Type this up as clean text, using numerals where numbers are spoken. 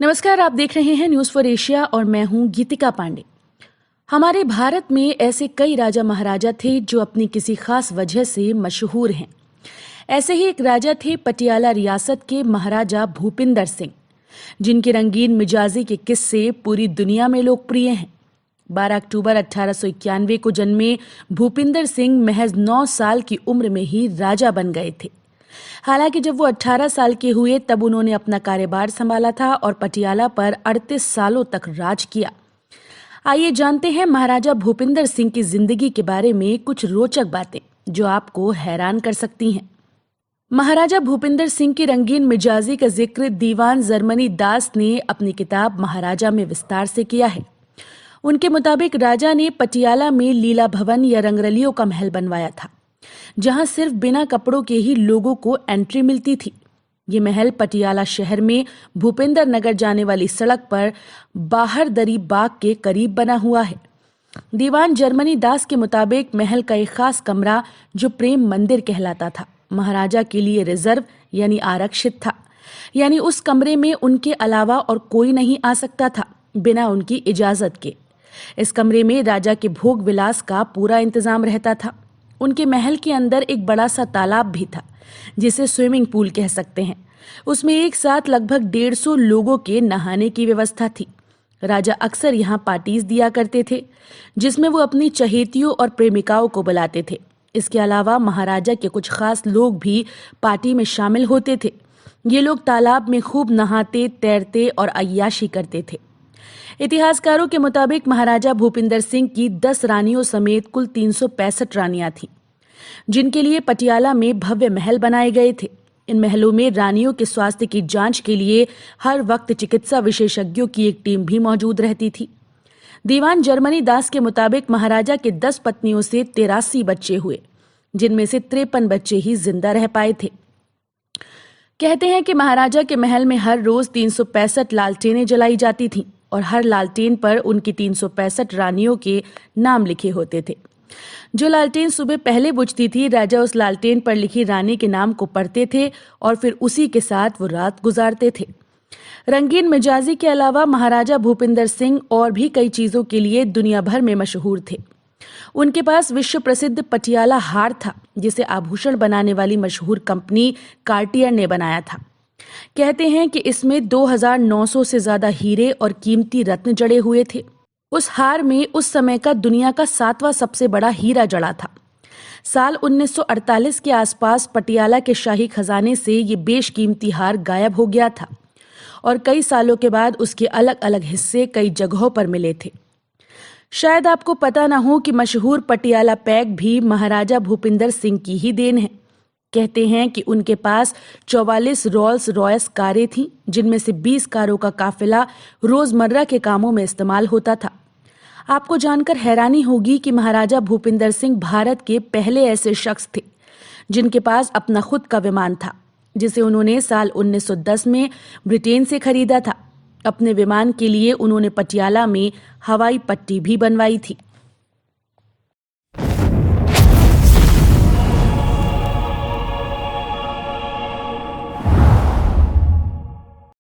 नमस्कार, आप देख रहे हैं न्यूज़ फॉर एशिया और मैं हूं गीतिका पांडे। हमारे भारत में ऐसे कई राजा महाराजा थे जो अपनी किसी खास वजह से मशहूर हैं। ऐसे ही एक राजा थे पटियाला रियासत के महाराजा भूपिंदर सिंह, जिनके रंगीन मिजाजी के किस्से पूरी दुनिया में लोकप्रिय हैं। 12 अक्टूबर 1891 को जन्मे भूपिंदर सिंह महज 9 साल की उम्र में ही राजा बन गए थे। हालांकि जब वो 18 साल के हुए तब उन्होंने अपना कार्यभार संभाला था और पटियाला पर 38 सालों तक राज किया। आइए जानते हैं महाराजा भूपिंदर सिंह की जिंदगी के बारे में कुछ रोचक बातें जो आपको हैरान कर सकती हैं। महाराजा भूपिंदर सिंह की रंगीन मिजाजी का जिक्र दीवान जर्मनी दास ने अपनी किताब महाराजा में विस्तार से किया है। उनके मुताबिक राजा ने पटियाला में लीला भवन या रंगरलियों का महल बनवाया था, जहां सिर्फ बिना कपड़ों के ही लोगों को एंट्री मिलती थी। ये महल पटियाला शहर में भूपेंद्र नगर जाने वाली सड़क पर बाहर दरी बाग के करीब बना हुआ है। दीवान जर्मनी दास के मुताबिक महल का एक खास कमरा जो प्रेम मंदिर कहलाता था, महाराजा के लिए रिजर्व यानी आरक्षित था। यानी उस कमरे में उनके अलावा और कोई नहीं आ सकता था बिना उनकी इजाजत के। इस कमरे में राजा के भोग विलास का पूरा इंतजाम रहता था। उनके महल के अंदर एक बड़ा सा तालाब भी था, जिसे स्विमिंग पूल कह सकते हैं। उसमें एक साथ लगभग 150 लोगों के नहाने की व्यवस्था थी। राजा अक्सर यहाँ पार्टीज दिया करते थे, जिसमें वो अपनी चहेतियों और प्रेमिकाओं को बुलाते थे। इसके अलावा महाराजा के कुछ खास लोग भी पार्टी में शामिल होते थे। ये लोग तालाब में खूब नहाते, तैरते और अय्याशी करते थे। इतिहासकारों के मुताबिक महाराजा भूपिंदर सिंह की 10 रानियों समेत कुल 365 रानियां थीं, जिनके लिए पटियाला में भव्य महल बनाए गए थे। इन महलों में रानियों के स्वास्थ्य की जांच के लिए हर वक्त चिकित्सा विशेषज्ञों की एक टीम भी मौजूद रहती थी। दीवान जर्मनी दास के मुताबिक महाराजा के 10 पत्नियों से 83 बच्चे हुए, जिनमें से 53 बच्चे ही जिंदा रह पाए थे। कहते हैं कि महाराजा के महल में हर रोज 365 लालटेनें जलाई जाती थीं और हर लालटेन पर उनकी 365 रानियों के नाम लिखे होते थे। जो लालटेन सुबह पहले बुझती थी, राजा उस लालटेन पर लिखी रानी के नाम को पढ़ते थे और फिर उसी के साथ वो रात गुजारते थे। रंगीन मिजाजी के अलावा महाराजा भूपिंदर सिंह और भी कई चीजों के लिए दुनिया भर में मशहूर थे। उनके पास विश्व प्रसिद्ध पटियाला हार था, जिसे आभूषण बनाने वाली मशहूर कंपनी कार्टियर ने बनाया था। कहते हैं कि इसमें 2900 से ज्यादा हीरे और कीमती रत्न जड़े हुए थे। उस हार में उस समय का दुनिया का 7वां सबसे बड़ा हीरा जड़ा था। साल 1948 के आसपास पटियाला के शाही खजाने से ये बेशकीमती हार गायब हो गया था और कई सालों के बाद उसके अलग अलग हिस्से कई जगहों पर मिले थे। शायद आपको पता न हो कि मशहूर पटियाला पैग भी महाराजा भूपिंदर सिंह की ही देन है। कहते हैं कि उनके पास 44 रोल्स रॉयस कारें थीं, जिनमें से 20 कारों का काफिला रोजमर्रा के कामों में इस्तेमाल होता था। आपको जानकर हैरानी होगी कि महाराजा भूपिंदर सिंह भारत के पहले ऐसे शख्स थे जिनके पास अपना खुद का विमान था, जिसे उन्होंने साल 1910 में ब्रिटेन से खरीदा था। अपने विमान के लिए उन्होंने पटियाला में हवाई पट्टी भी बनवाई थी।